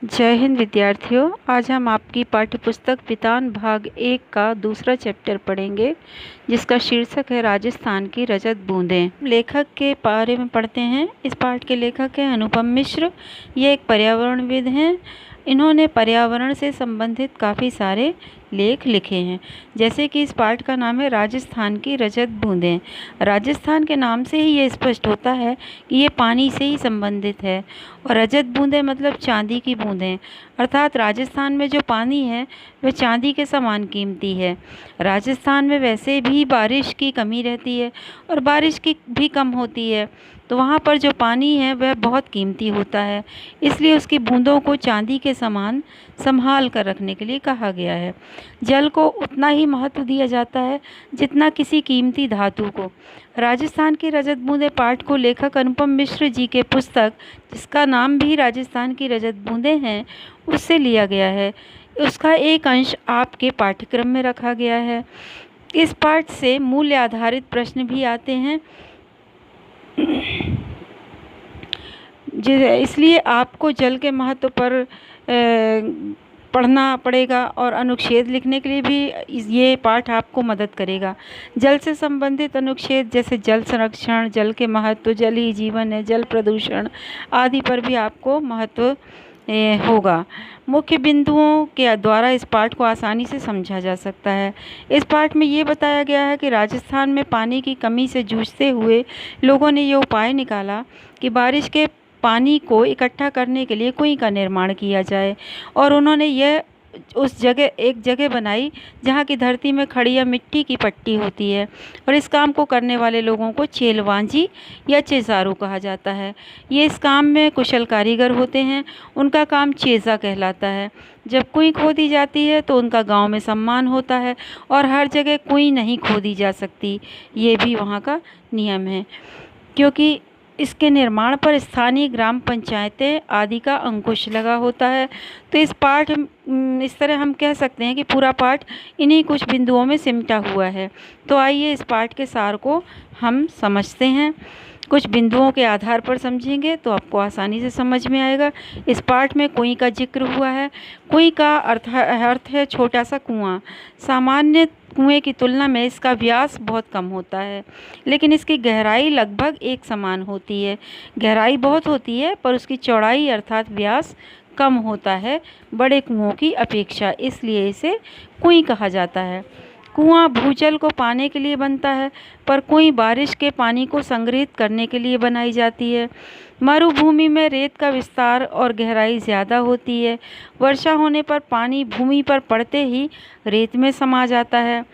जय हिंद विद्यार्थियों। आज हम आपकी पाठ्यपुस्तक वितान भाग 1 का दूसरा चैप्टर पढ़ेंगे, जिसका शीर्षक है राजस्थान की रजत बूंदें। लेखक के बारे में पढ़ते हैं। इस पाठ के लेखक हैं अनुपम मिश्र। ये एक पर्यावरणविद हैं। इन्होंने पर्यावरण से संबंधित काफ़ी सारे लेख लिखे हैं, जैसे कि इस पाठ का नाम है राजस्थान की रजत बूंदें। राजस्थान के नाम से ही ये स्पष्ट होता है कि ये पानी से ही संबंधित है, और रजत बूंदें मतलब चांदी की बूंदें, अर्थात राजस्थान में जो पानी है वह चांदी के समान कीमती है। राजस्थान में वैसे भी बारिश की कमी रहती है और बारिश की भी कम होती है, तो वहाँ पर जो पानी है वह बहुत कीमती होता है, इसलिए उसकी बूंदों को चांदी के समान संभाल कर रखने के लिए कहा गया है। जल को उतना ही महत्व दिया जाता है जितना किसी कीमती धातु को। राजस्थान की रजत बूंदें पाठ को लेखक अनुपम मिश्र जी के पुस्तक, जिसका नाम भी राजस्थान की रजत बूंदें हैं, उससे लिया गया है। उसका एक अंश आपके पाठ्यक्रम में रखा गया है। इस पाठ से मूल्य आधारित प्रश्न भी आते हैं, इसलिए आपको जल के महत्व पर पढ़ना पड़ेगा, और अनुच्छेद लिखने के लिए भी ये पाठ आपको मदद करेगा। जल से संबंधित अनुच्छेद जैसे जल संरक्षण, जल के महत्व, जल ही जीवन है, जल प्रदूषण आदि पर भी आपको महत्व होगा। मुख्य बिंदुओं के द्वारा इस पाठ को आसानी से समझा जा सकता है। इस पाठ में ये बताया गया है कि राजस्थान में पानी की कमी से जूझते हुए लोगों ने ये उपाय निकाला कि बारिश के पानी को इकट्ठा करने के लिए कुएं का निर्माण किया जाए, और उन्होंने यह एक जगह बनाई जहाँ की धरती में खड़ी या मिट्टी की पट्टी होती है, और इस काम को करने वाले लोगों को चेलवांजी या चेजारू कहा जाता है। ये इस काम में कुशल कारीगर होते हैं, उनका काम चेजा कहलाता है। जब कुएं खोदी जाती है तो उनका गांव में सम्मान होता है, और हर जगह कुएं नहीं खोदी जा सकती, ये भी वहाँ का नियम है, क्योंकि इसके निर्माण पर स्थानीय ग्राम पंचायतें आदि का अंकुश लगा होता है। तो इस तरह हम कह सकते हैं कि पूरा पाठ इन्हीं कुछ बिंदुओं में सिमटा हुआ है। तो आइए इस पाठ के सार को हम समझते हैं। कुछ बिंदुओं के आधार पर समझेंगे तो आपको आसानी से समझ में आएगा। इस पाठ में कुएं का जिक्र हुआ है। कुएं का अर्थ है छोटा सा कुआं। सामान्य कुएं की तुलना में इसका व्यास बहुत कम होता है, लेकिन इसकी गहराई लगभग एक समान होती है। गहराई बहुत होती है पर उसकी चौड़ाई अर्थात व्यास कम होता है बड़े कुओं की अपेक्षा, इसलिए इसे कुएं कहा जाता है। कुआं भूजल को पाने के लिए बनता है, पर कुएं बारिश के पानी को संग्रहित करने के लिए बनाई जाती है। मरुभूमि में रेत का विस्तार और गहराई ज़्यादा होती है। वर्षा होने पर पानी भूमि पर पड़ते ही रेत में समा जाता है।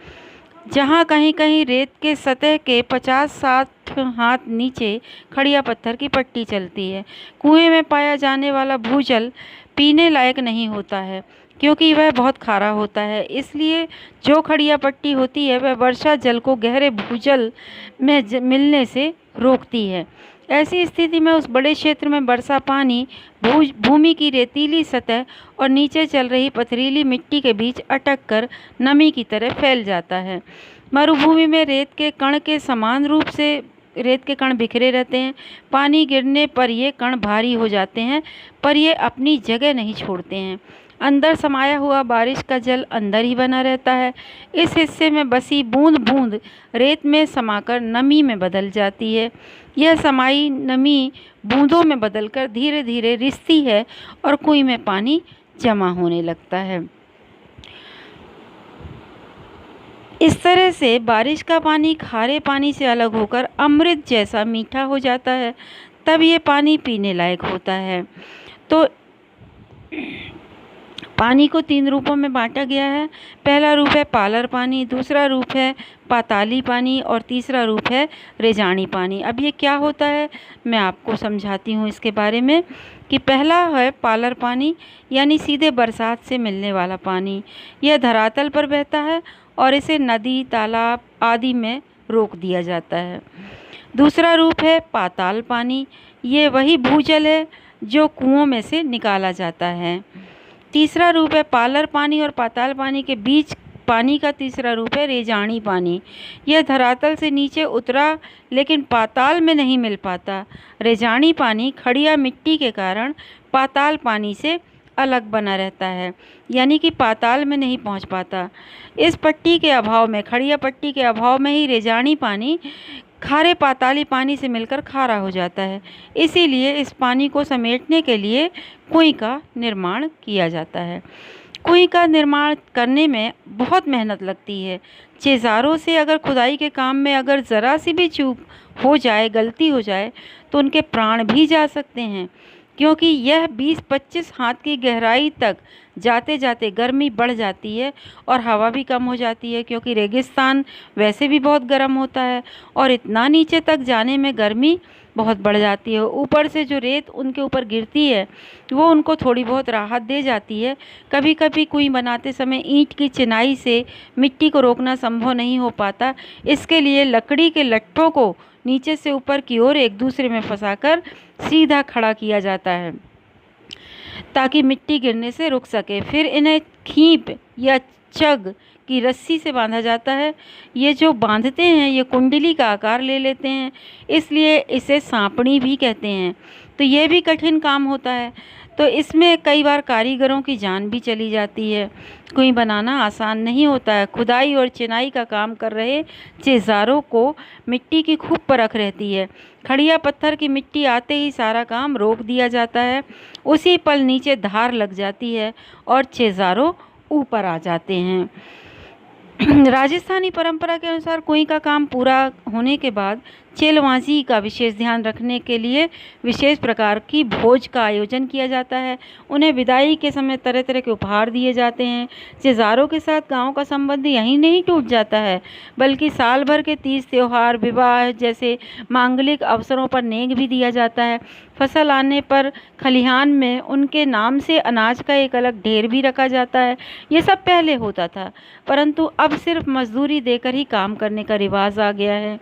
जहाँ कहीं कहीं रेत के सतह के 50-60 हाथ नीचे खड़िया पत्थर की पट्टी चलती है। कुएं में पाया जाने वाला भूजल पीने लायक नहीं होता है, क्योंकि वह बहुत खारा होता है, इसलिए जो खड़िया पट्टी होती है वह वर्षा जल को गहरे भूजल में मिलने से रोकती है। ऐसी स्थिति में उस बड़े क्षेत्र में वर्षा पानी भूमि की रेतीली सतह और नीचे चल रही पथरीली मिट्टी के बीच अटक कर नमी की तरह फैल जाता है। मरुभूमि में रेत के कण बिखरे रहते हैं। पानी गिरने पर ये कण भारी हो जाते हैं, पर ये अपनी जगह नहीं छोड़ते हैं। अंदर समाया हुआ बारिश का जल अंदर ही बना रहता है। इस हिस्से में बसी बूंद बूंद रेत में समाकर नमी में बदल जाती है। यह समाई नमी बूंदों में बदलकर धीरे धीरे रिसती है और कुएं में पानी जमा होने लगता है। इस तरह से बारिश का पानी खारे पानी से अलग होकर अमृत जैसा मीठा हो जाता है, तब ये पानी पीने लायक होता है। तो पानी को 3 रूपों में बांटा गया है। पहला रूप है पालर पानी, दूसरा रूप है पाताली पानी, और तीसरा रूप है रेजानी पानी। अब ये क्या होता है मैं आपको समझाती हूँ इसके बारे में। कि पहला है पालर पानी, यानी सीधे बरसात से मिलने वाला पानी। यह धरातल पर बहता है और इसे नदी, तालाब आदि में रोक दिया जाता है। दूसरा रूप है पाताल पानी। ये वही भूजल है जो कुओं में से निकाला जाता है। तीसरा रूप है पालर पानी और पाताल पानी के बीच पानी का तीसरा रूप है रेजानी पानी। यह धरातल से नीचे उतरा लेकिन पाताल में नहीं मिल पाता। रेजानी पानी खड़िया मिट्टी के कारण पाताल पानी से अलग बना रहता है, यानी कि पाताल में नहीं पहुंच पाता। इस पट्टी के अभाव में, खड़िया पट्टी के अभाव में ही रेजानी पानी खारे पाताली पानी से मिलकर खारा हो जाता है। इसीलिए इस पानी को समेटने के लिए कुएं का निर्माण किया जाता है। कुएं का निर्माण करने में बहुत मेहनत लगती है। चिज़ारों से अगर खुदाई के काम में अगर ज़रा सी भी चूक हो जाए, गलती हो जाए, तो उनके प्राण भी जा सकते हैं, क्योंकि यह 20-25 हाथ की गहराई तक जाते जाते गर्मी बढ़ जाती है और हवा भी कम हो जाती है, क्योंकि रेगिस्तान वैसे भी बहुत गर्म होता है और इतना नीचे तक जाने में गर्मी बहुत बढ़ जाती है। ऊपर से जो रेत उनके ऊपर गिरती है वो उनको थोड़ी बहुत राहत दे जाती है। कभी कभी कुएं बनाते समय ईंट की चिनाई से मिट्टी को रोकना संभव नहीं हो पाता, इसके लिए लकड़ी के लट्ठों को नीचे से ऊपर की ओर एक दूसरे में फंसाकर सीधा खड़ा किया जाता है ताकि मिट्टी गिरने से रुक सके। फिर इन्हें खींप या चग की रस्सी से बांधा जाता है। ये जो बांधते हैं ये कुंडली का आकार ले लेते हैं, इसलिए इसे सांपणी भी कहते हैं। तो ये भी कठिन काम होता है, तो इसमें कई बार कारीगरों की जान भी चली जाती है। कुएं बनाना आसान नहीं होता है। खुदाई और चिनाई का काम कर रहे चिज़ारों को मिट्टी की खूब परख रहती है। खड़िया पत्थर की मिट्टी आते ही सारा काम रोक दिया जाता है। उसी पल नीचे धार लग जाती है और चिज़ारों ऊपर आ जाते हैं। राजस्थानी परंपरा के अनुसार कुएं का काम पूरा होने के बाद चेलवाजी का विशेष ध्यान रखने के लिए विशेष प्रकार की भोज का आयोजन किया जाता है। उन्हें विदाई के समय तरह तरह के उपहार दिए जाते हैं। चिज़ारों के साथ गांव का संबंध यहीं नहीं टूट जाता है, बल्कि साल भर के 30 त्यौहार, विवाह जैसे मांगलिक अवसरों पर नेग भी दिया जाता है। फसल आने पर खलिहान में उनके नाम से अनाज का एक अलग ढेर भी रखा जाता है। ये सब पहले होता था, परंतु अब सिर्फ मजदूरी देकर ही काम करने का रिवाज आ गया है।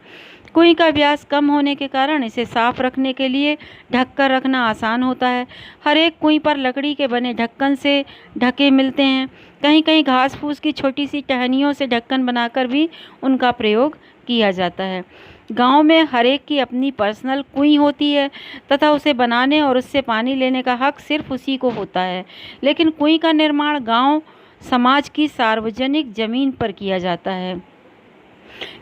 कुएं का व्यास कम होने के कारण इसे साफ रखने के लिए ढककर रखना आसान होता है। हर एक कुएं पर लकड़ी के बने ढक्कन से ढके मिलते हैं। कहीं कहीं घास फूस की छोटी सी टहनियों से ढक्कन बनाकर भी उनका प्रयोग किया जाता है। गांव में हर एक की अपनी पर्सनल कुएं होती है तथा उसे बनाने और उससे पानी लेने का हक सिर्फ उसी को होता है। लेकिन कुएं का निर्माण गांव समाज की सार्वजनिक जमीन पर किया जाता है,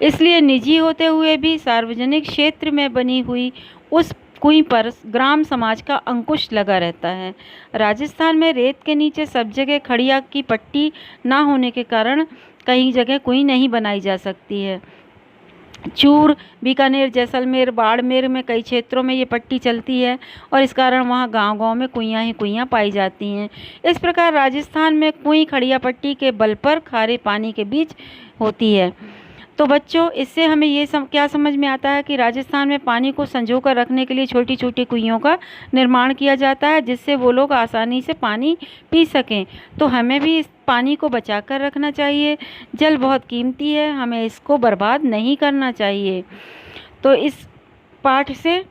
इसलिए निजी होते हुए भी सार्वजनिक क्षेत्र में बनी हुई उस कुएं पर ग्राम समाज का अंकुश लगा रहता है। राजस्थान में रेत के नीचे सब जगह खड़िया की पट्टी ना होने के कारण कई जगह कुएं नहीं बनाई जा सकती है। चूर, बीकानेर, जैसलमेर, बाड़मेर में कई क्षेत्रों में ये पट्टी चलती है और इस कारण वहाँ गांव-गांव में कुइयाँ ही कुइयाँ पाई जाती हैं। इस प्रकार राजस्थान में कुएं खड़िया पट्टी के बल पर खारे पानी के बीच होती है। तो बच्चों, इससे हमें ये क्या समझ में आता है कि राजस्थान में पानी को संजो कर रखने के लिए छोटी छोटी कुइयों का निर्माण किया जाता है, जिससे वो लोग आसानी से पानी पी सकें। तो हमें भी इस पानी को बचा कर रखना चाहिए। जल बहुत कीमती है, हमें इसको बर्बाद नहीं करना चाहिए। तो इस पाठ से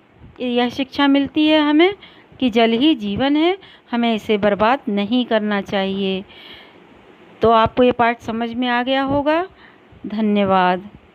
यह शिक्षा मिलती है हमें कि जल ही जीवन है, हमें इसे बर्बाद नहीं करना चाहिए। तो आपको ये पाठ समझ में आ गया होगा। धन्यवाद।